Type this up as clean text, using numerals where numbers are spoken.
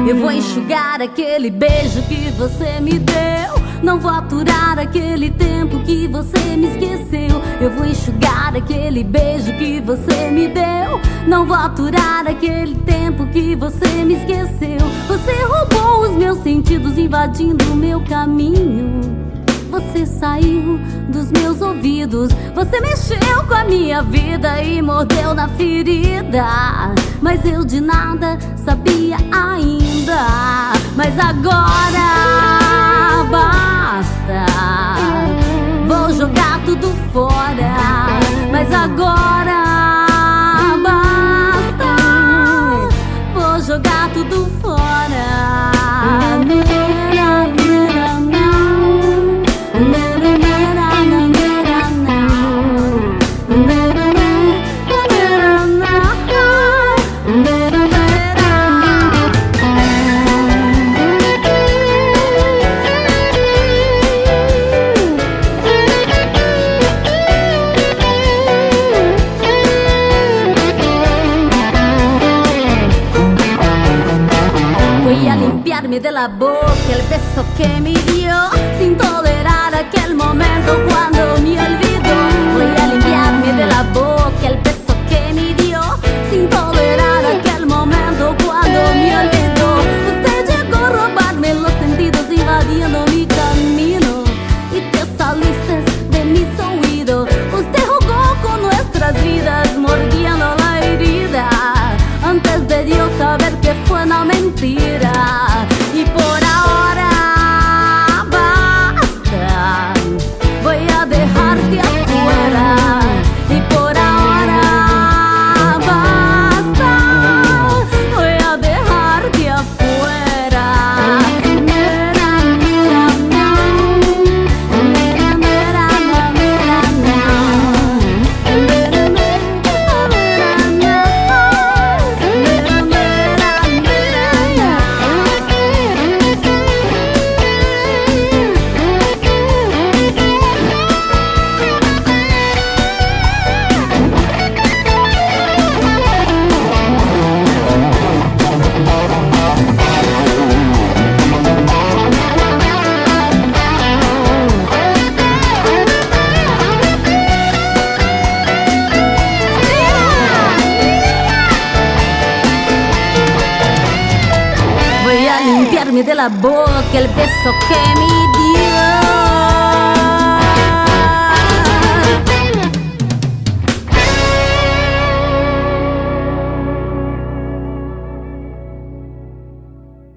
Eu vou enxugar aquele beijo que você me deu. Não vou aturar aquele tempo que você me esqueceu. Eu vou enxugar aquele beijo que você me deu. Não vou aturar aquele tempo que você me esqueceu. Você roubou os meus sentidos, invadindo o meu caminho. Você saiu dos meus ouvidos. Você mexeu com a minha vida e mordeu na ferida. Mas eu de nada sabia ainda. Mas agora basta. Vou jogar tudo fora. Mas agora basta. Vou jogar tudo fora. Limpiarme de la boca el beso que me dio, sin tolerar aquel momento cuando me olvidó. Voy a limpiarme de la boca el beso que me dio, sin tolerar aquel momento cuando me olvidó. Usted llegó a robarme los sentidos, invadiendo mi camino, y te saliste de mis oídos. Usted jugó con nuestras vidas, mordiendo la herida, antes de Dios saber que fue una mentira. Y por ahora basta, voy a dejarte afuera. Y por ahora basta, voy a dejarte afuera. Limpiarme de la boca el beso que me